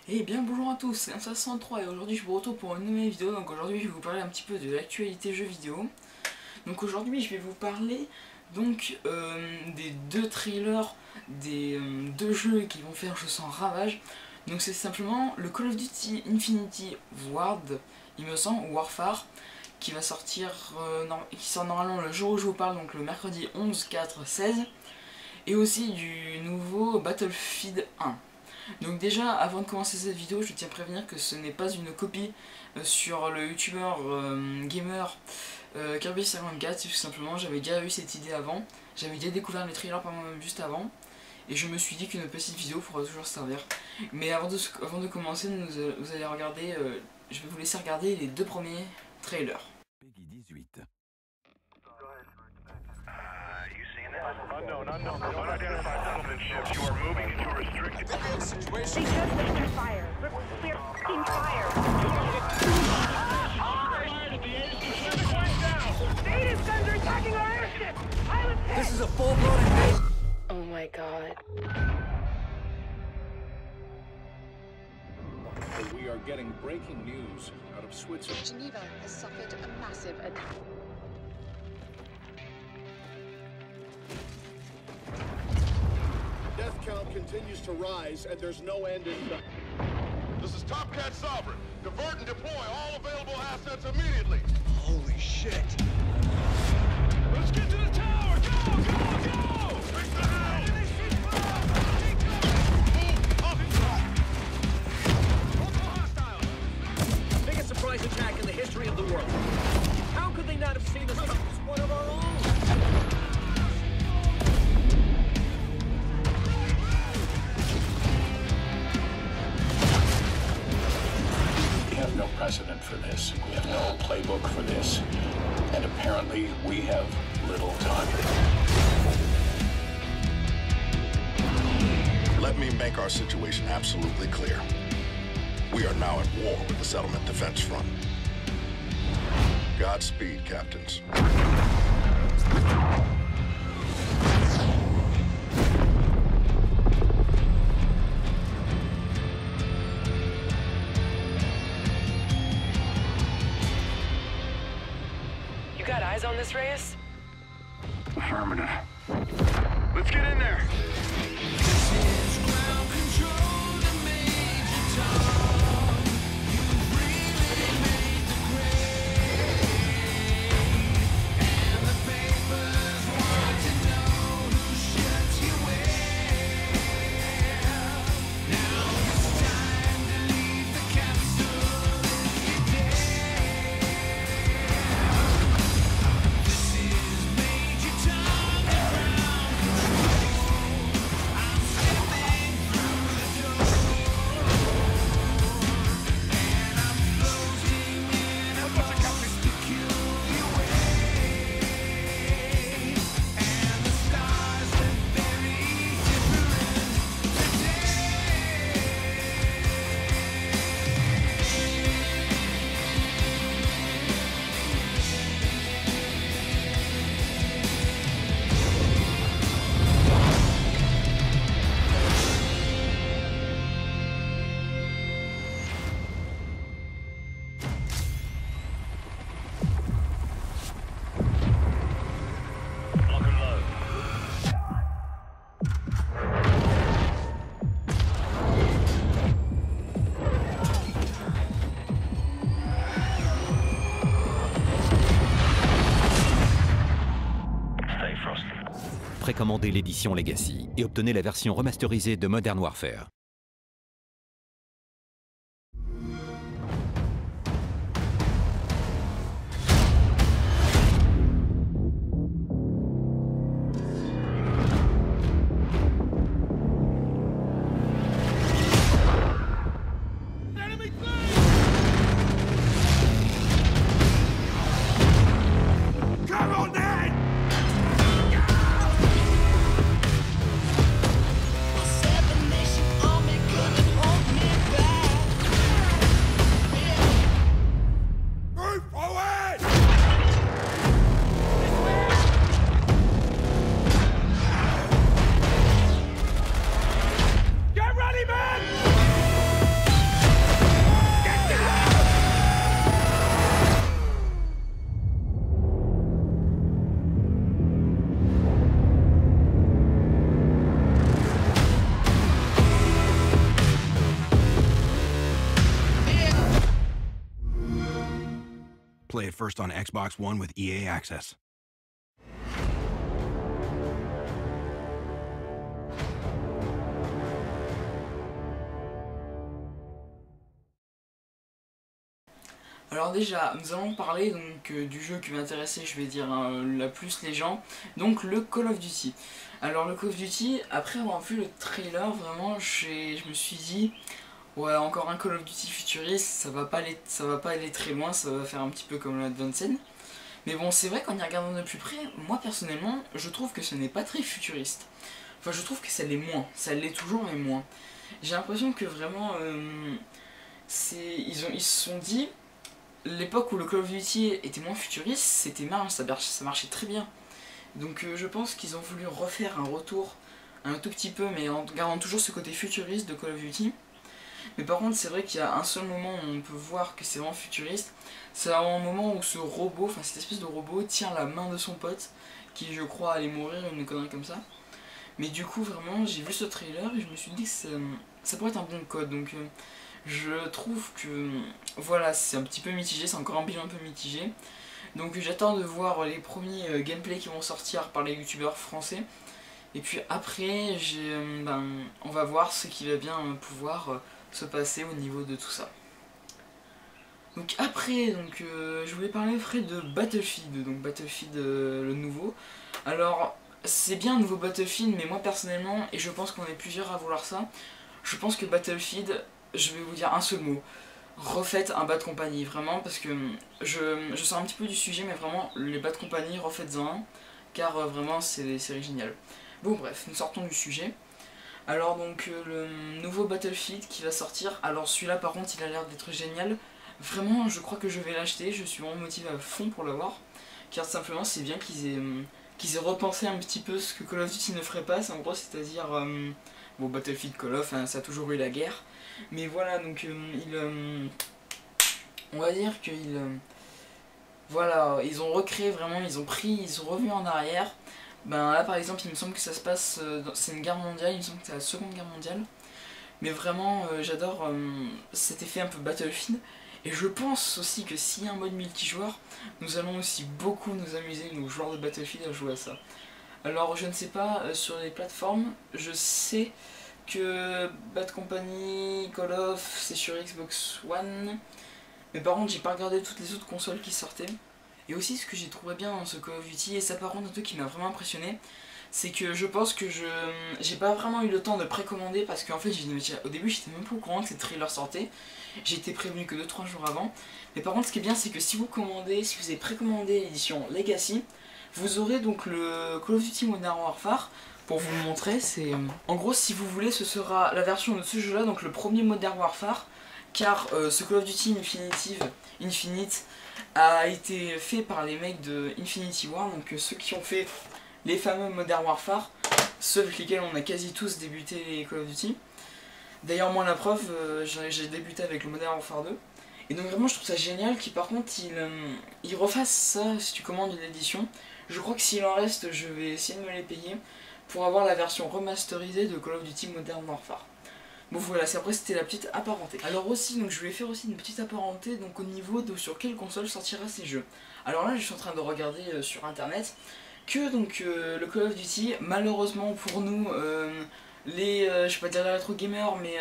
Et bien bonjour à tous, c'est 163 et aujourd'hui je vous retrouve pour une nouvelle vidéo. Donc aujourd'hui je vais vous parler un petit peu de l'actualité jeux vidéo. Donc aujourd'hui je vais vous parler des deux trailers des deux jeux qui vont faire je sens ravage. Donc c'est simplement le Call of Duty Infinity Ward, il me semble, ou Warfare, qui va sortir, qui sort normalement le jour où je vous parle, donc le mercredi 11/4/16, et aussi du nouveau Battlefield 1. Donc déjà, avant de commencer cette vidéo, je tiens à prévenir que ce n'est pas une copie sur le youtubeur gamer Kirby54, tout simplement j'avais déjà eu cette idée avant, j'avais déjà découvert les trailers par moi-même juste avant, et je me suis dit qu'une petite vidéo pourra toujours servir. Mais avant de commencer, vous allez regarder, je vais vous laisser regarder les deux premiers trailers. Peggy 18. Unknown. Unidentified settlement ships. You are moving into a restricted They just opened fire. We're f***ing fire. Native guns are attacking our airship. Pilot hit. This is a full-blown invasion. Oh my god. We are getting breaking news out of Switzerland. Geneva has suffered a massive attack. Death count continues to rise, and there's no end in sight. This is Top Cat Sovereign. Divert and deploy all available assets immediately. Holy shit. Let's get to the tower. Go! Fix the house. Biggest surprise attack in the history of the world. How could they not have seen this coming? It's one of our own. We have no precedent for this. We have no playbook for this. And apparently, we have little time. Let me make our situation absolutely clear. We are now at war with the Settlement Defense Front. Godspeed, captains. You got eyes on this, Reyes? Affirmative. Let's get in there. Précommandez l'édition Legacy et obtenez la version remasterisée de Modern Warfare. Seven nation Play it first on Xbox One with EA Access. Alors déjà, nous allons parler donc du jeu qui m'intéressait, je vais dire la plus les gens, donc le Call of Duty. Alors le Call of Duty, après avoir vu le trailer, vraiment je me suis dit, ouais, encore un Call of Duty futuriste, ça va pas aller très loin, ça va faire un petit peu comme l'Advanced. Mais bon, c'est vrai qu'en y regardant de plus près, moi personnellement, je trouve que ce n'est pas très futuriste. Enfin, je trouve que ça l'est moins, ça l'est toujours mais moins. J'ai l'impression que vraiment, ils se sont dit, l'époque où le Call of Duty était moins futuriste, c'était marrant, ça marchait très bien. Donc je pense qu'ils ont voulu refaire un retour, un tout petit peu, mais en gardant toujours ce côté futuriste de Call of Duty. Mais par contre, c'est vrai qu'il y a un seul moment où on peut voir que c'est vraiment futuriste. C'est un moment où ce robot, enfin cette espèce de robot, tient la main de son pote, qui je crois allait mourir, une connerie comme ça. Mais du coup, vraiment, j'ai vu ce trailer et je me suis dit que ça pourrait être un bon code. Donc je trouve que voilà, c'est un petit peu mitigé, c'est encore un bilan un peu mitigé. Donc j'attends de voir les premiers gameplays qui vont sortir par les youtubeurs français. Et puis après, on va voir ce qui va bien pouvoir se passer au niveau de tout ça. Donc après, je voulais parler de Battlefield, donc Battlefield le nouveau. Alors c'est bien un nouveau Battlefield, mais moi personnellement, et je pense qu'on est plusieurs à vouloir ça, je pense que Battlefield, je vais vous dire un seul mot, refaites un Bad Company, vraiment, parce que je sors un petit peu du sujet, mais vraiment, les Bad Company, refaites-en un, car vraiment c'est génial. Bon bref, nous sortons du sujet. Alors donc le nouveau Battlefield qui va sortir, alors celui-là par contre il a l'air d'être génial. Vraiment je crois que je vais l'acheter, je suis vraiment motivé à fond pour l'avoir. Car simplement c'est bien qu'ils aient repensé un petit peu ce que Call of Duty ne ferait pas, c'est en gros c'est-à-dire... bon Battlefield, Call of, hein, ça a toujours eu la guerre. Mais voilà donc on va dire qu'ils... voilà, ils ont recréé vraiment, ils ont revu en arrière. Ben là par exemple il me semble que ça se passe, c'est une guerre mondiale, il me semble que c'est la seconde guerre mondiale. Mais vraiment j'adore cet effet un peu Battlefield. Et je pense aussi que s'il y a un mode multijoueur, nous allons aussi beaucoup nous amuser, nos joueurs de Battlefield, à jouer à ça. Alors je ne sais pas, sur les plateformes, je sais que Bad Company, Call of, c'est sur Xbox One. Mais par contre j'ai pas regardé toutes les autres consoles qui sortaient. Et aussi ce que j'ai trouvé bien dans ce Call of Duty, et ça par contre un truc qui m'a vraiment impressionné, c'est que je pense que j'ai pas vraiment eu le temps de précommander parce qu'en fait au début j'étais même pas au courant que ces trailers sortaient. J'ai été prévenu que 2-3 jours avant. Mais par contre ce qui est bien c'est que si vous avez précommandé l'édition Legacy, vous aurez donc le Call of Duty Modern Warfare. Pour vous le montrer, c'est... En gros si vous voulez ce sera la version de ce jeu là, donc le premier Modern Warfare. Car ce Call of Duty Infinite a été fait par les mecs de Infinity War, donc ceux qui ont fait les fameux Modern Warfare, ceux avec lesquels on a quasi tous débuté les Call of Duty. D'ailleurs moi la preuve, j'ai débuté avec le Modern Warfare 2. Et donc vraiment je trouve ça génial qu'ils par contre ils refassent ça si tu commandes une édition. Je crois que s'il en reste, je vais essayer de me les payer pour avoir la version remasterisée de Call of Duty Modern Warfare. Bon voilà, après c'était la petite apparentée. Alors aussi, donc je voulais faire aussi une petite apparentée donc au niveau de sur quelle console sortira ces jeux. Alors là je suis en train de regarder sur internet que donc le Call of Duty, malheureusement pour nous, je vais pas dire les rétro gamers, mais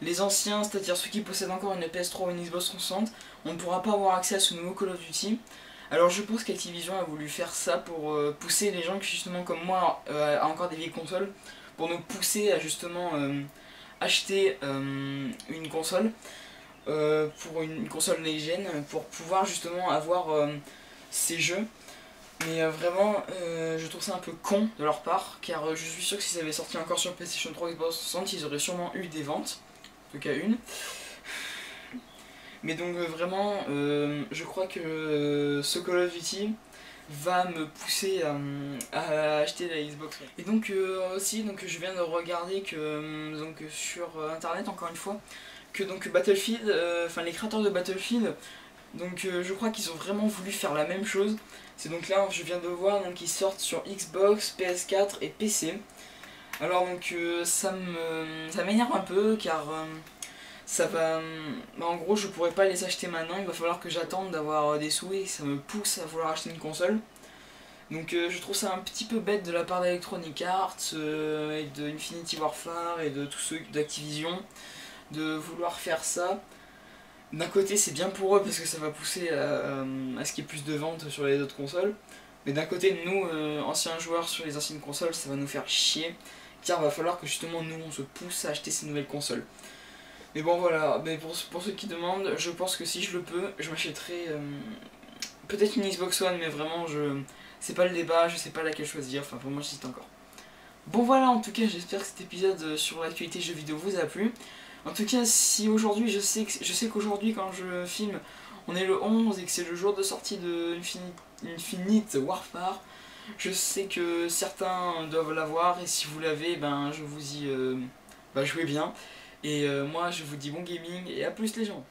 les anciens, c'est-à-dire ceux qui possèdent encore une PS3 ou une Xbox 360, on ne pourra pas avoir accès à ce nouveau Call of Duty. Alors je pense qu'Activision a voulu faire ça pour pousser les gens qui justement comme moi a encore des vieilles consoles, pour nous pousser à justement acheter une console, pour une console next-gen, pour pouvoir justement avoir ces jeux. Mais vraiment je trouve ça un peu con de leur part, car je suis sûr que si ça avait sorti encore sur PlayStation 3 et Xbox 360, ils auraient sûrement eu des ventes, en tout cas une. Mais donc vraiment je crois que ce Call of Duty va me pousser à acheter la Xbox. Et donc aussi je viens de regarder que sur internet encore une fois que donc Battlefield, enfin les créateurs de Battlefield, donc je crois qu'ils ont vraiment voulu faire la même chose. C'est donc là je viens de voir donc ils sortent sur Xbox, PS4 et PC. Alors donc ça m'énerve un peu car ça va... en gros je pourrais pas les acheter maintenant, il va falloir que j'attende d'avoir des sous et ça me pousse à vouloir acheter une console. Donc je trouve ça un petit peu bête de la part d'Electronic Arts et de Infinity Warfare et de tous ceux d'Activision de vouloir faire ça. D'un côté c'est bien pour eux parce que ça va pousser à ce qu'il y ait plus de ventes sur les autres consoles. Mais d'un côté nous, anciens joueurs sur les anciennes consoles, ça va nous faire chier. Car il va falloir que justement nous on se pousse à acheter ces nouvelles consoles. Mais bon voilà, mais pour ceux qui demandent, je pense que si je le peux, je m'achèterai peut-être une Xbox One, mais vraiment c'est pas le débat, je sais pas laquelle choisir, enfin pour moi j'hésite encore. Bon voilà, en tout cas j'espère que cet épisode sur l'actualité jeux vidéo vous a plu. En tout cas si aujourd'hui, je sais qu'aujourd'hui quand je filme, on est le 11 et que c'est le jour de sortie de Infinite Warfare, je sais que certains doivent l'avoir et si vous l'avez, ben je vous y jouez bien. Et moi je vous dis bon gaming et à plus les gens.